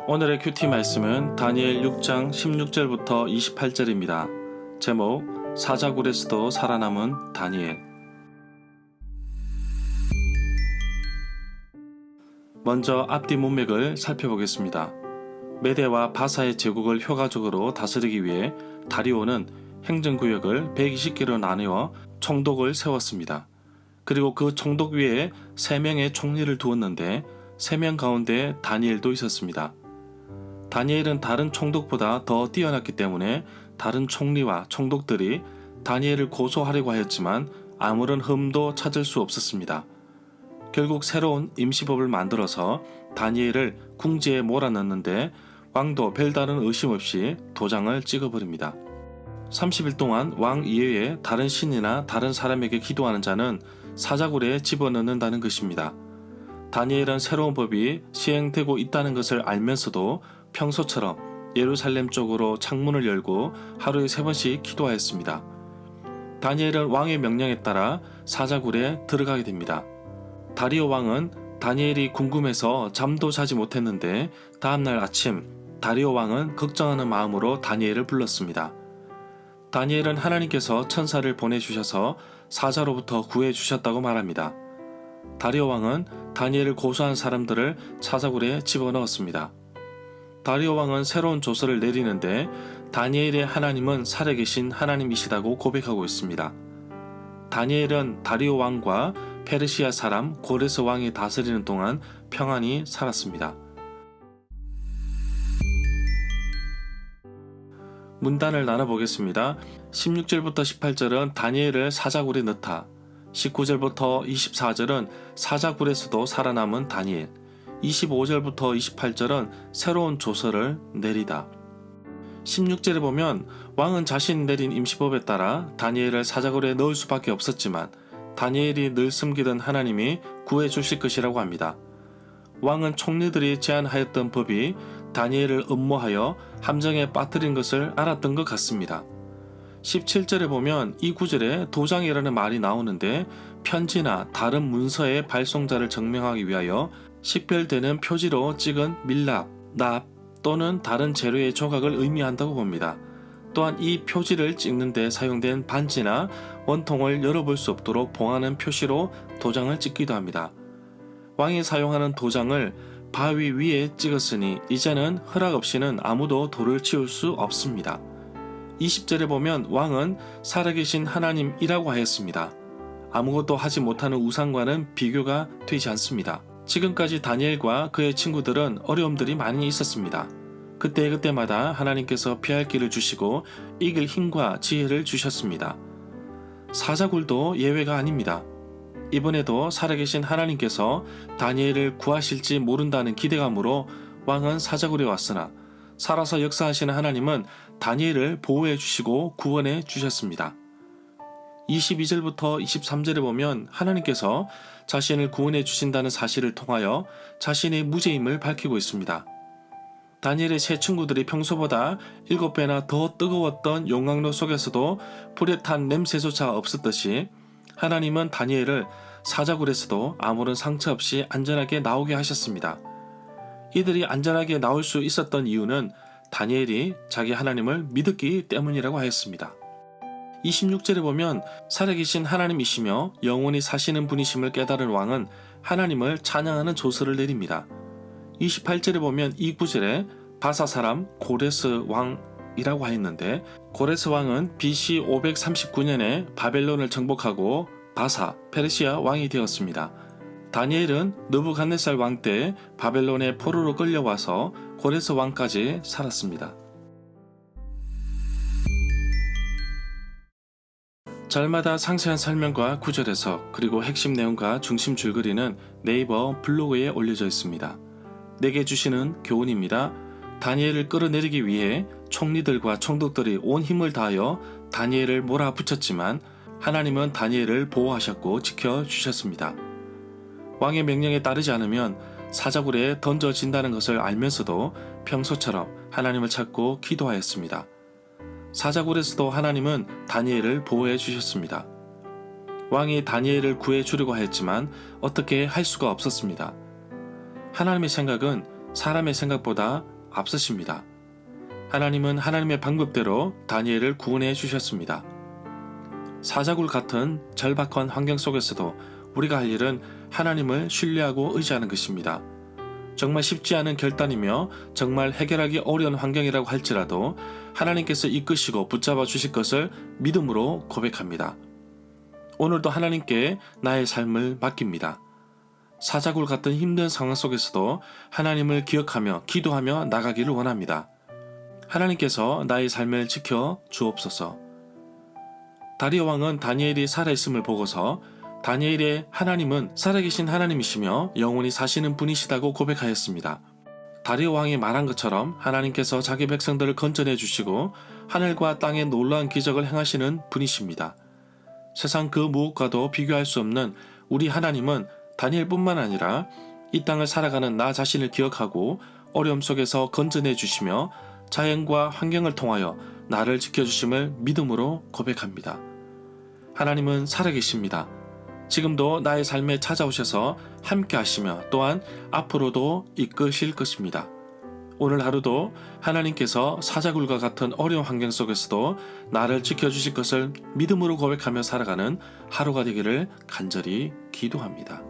오늘의 큐티 말씀은 다니엘 6장 16절부터 28절입니다. 제목 사자굴에서도 살아남은 다니엘. 먼저 앞뒤 문맥을 살펴보겠습니다. 메대와 바사의 제국을 효과적으로 다스리기 위해 다리오는 행정구역을 120개로 나누어 총독을 세웠습니다. 그리고 그 총독 위에 3명의 총리를 두었는데 3명 가운데 다니엘도 있었습니다. 다니엘은 다른 총독보다 더 뛰어났기 때문에 다른 총리와 총독들이 다니엘을 고소하려고 하였지만 아무런 흠도 찾을 수 없었습니다. 결국 새로운 임시법을 만들어서 다니엘을 궁지에 몰아넣는데 왕도 별다른 의심 없이 도장을 찍어버립니다. 30일 동안 왕 이외에 다른 신이나 다른 사람에게 기도하는 자는 사자굴에 집어넣는다는 것입니다. 다니엘은 새로운 법이 시행되고 있다는 것을 알면서도 평소처럼 예루살렘 쪽으로 창문을 열고 하루에 3번씩 기도하였습니다. 다니엘은 왕의 명령에 따라 사자굴에 들어가게 됩니다. 다리오 왕은 다니엘이 궁금해서 잠도 자지 못했는데 다음날 아침 다리오 왕은 걱정하는 마음으로 다니엘을 불렀습니다. 다니엘은 하나님께서 천사를 보내주셔서 사자로부터 구해주셨다고 말합니다. 다리오 왕은 다니엘을 고소한 사람들을 사자굴에 집어넣었습니다. 다리오 왕은 새로운 조서를 내리는데 다니엘의 하나님은 살아계신 하나님이시다고 고백하고 있습니다. 다니엘은 다리오 왕과 페르시아 사람 고레스 왕이 다스리는 동안 평안히 살았습니다. 문단을 나눠보겠습니다. 16절부터 18절은 다니엘을 사자굴에 넣다, 19절부터 24절은 사자굴에서도 살아남은 다니엘, 25절부터 28절은 새로운 조서를 내리다. 16절에 보면 왕은 자신이 내린 임시법에 따라 다니엘을 사자굴에 넣을 수밖에 없었지만 다니엘이 늘 숨기던 하나님이 구해 주실 것이라고 합니다. 왕은 총리들이 제안하였던 법이 다니엘을 음모하여 함정에 빠뜨린 것을 알았던 것 같습니다. 17절에 보면 이 구절에 도장이라는 말이 나오는데 편지나 다른 문서의 발송자를 증명하기 위하여 식별되는 표지로 찍은 밀랍, 납 또는 다른 재료의 조각을 의미한다고 봅니다. 또한 이 표지를 찍는 데 사용된 반지나 원통을 열어볼 수 없도록 봉하는 표시로 도장을 찍기도 합니다. 왕이 사용하는 도장을 바위 위에 찍었으니 이제는 허락 없이는 아무도 돌을 치울 수 없습니다. 20절에 보면 왕은 살아계신 하나님이라고 하였습니다. 아무것도 하지 못하는 우상과는 비교가 되지 않습니다. 지금까지 다니엘과 그의 친구들은 어려움들이 많이 있었습니다. 그때마다 하나님께서 피할 길을 주시고 이길 힘과 지혜를 주셨습니다. 사자굴도 예외가 아닙니다. 이번에도 살아계신 하나님께서 다니엘을 구하실지 모른다는 기대감으로 왕은 사자굴에 왔으나 살아서 역사하시는 하나님은 다니엘을 보호해 주시고 구원해 주셨습니다. 22절부터 23절에 보면 하나님께서 자신을 구원해 주신다는 사실을 통하여 자신의 무죄임을 밝히고 있습니다. 다니엘의 세 친구들이 평소보다 7배나 더 뜨거웠던 용광로 속에서도 불에 탄 냄새조차 없었듯이 하나님은 다니엘을 사자굴에서도 아무런 상처 없이 안전하게 나오게 하셨습니다. 이들이 안전하게 나올 수 있었던 이유는 다니엘이 자기 하나님을 믿었기 때문이라고 하였습니다. 26절에 보면 살아계신 하나님이시며 영원히 사시는 분이심을 깨달은 왕은 하나님을 찬양하는 조서를 내립니다. 28절에 보면 이 구절에 바사 사람 고레스 왕이라고 하였는데 고레스 왕은 BC 539년에 바벨론을 정복하고 바사, 페르시아 왕이 되었습니다. 다니엘은 느부갓네살 왕 때 바벨론에 포로로 끌려와서 고레스 왕까지 살았습니다. 절마다 상세한 설명과 구절 해석 그리고 핵심 내용과 중심 줄거리는 네이버 블로그에 올려져 있습니다. 내게 주시는 교훈입니다. 다니엘을 끌어내리기 위해 총리들과 총독들이 온 힘을 다하여 다니엘을 몰아붙였지만 하나님은 다니엘을 보호하셨고 지켜주셨습니다. 왕의 명령에 따르지 않으면 사자굴에 던져진다는 것을 알면서도 평소처럼 하나님을 찾고 기도하였습니다. 사자굴에서도 하나님은 다니엘을 보호해 주셨습니다. 왕이 다니엘을 구해 주려고 했지만 어떻게 할 수가 없었습니다. 하나님의 생각은 사람의 생각보다 앞서십니다. 하나님은 하나님의 방법대로 다니엘을 구원해 주셨습니다. 사자굴 같은 절박한 환경 속에서도 우리가 할 일은 하나님을 신뢰하고 의지하는 것입니다. 정말 쉽지 않은 결단이며 정말 해결하기 어려운 환경이라고 할지라도 하나님께서 이끄시고 붙잡아 주실 것을 믿음으로 고백합니다. 오늘도 하나님께 나의 삶을 맡깁니다. 사자굴 같은 힘든 상황 속에서도 하나님을 기억하며 기도하며 나가기를 원합니다. 하나님께서 나의 삶을 지켜 주옵소서. 다리오 왕은 다니엘이 살아있음을 보고서 다니엘의 하나님은 살아계신 하나님이시며 영원히 사시는 분이시다고 고백하였습니다. 다리오 왕이 말한 것처럼 하나님께서 자기 백성들을 건져내 주시고 하늘과 땅에 놀라운 기적을 행하시는 분이십니다. 세상 그 무엇과도 비교할 수 없는 우리 하나님은 다니엘뿐만 아니라 이 땅을 살아가는 나 자신을 기억하고 어려움 속에서 건져내 주시며 자연과 환경을 통하여 나를 지켜주심을 믿음으로 고백합니다. 하나님은 살아계십니다. 지금도 나의 삶에 찾아오셔서 함께 하시며 또한 앞으로도 이끄실 것입니다. 오늘 하루도 하나님께서 사자굴과 같은 어려운 환경 속에서도 나를 지켜주실 것을 믿음으로 고백하며 살아가는 하루가 되기를 간절히 기도합니다.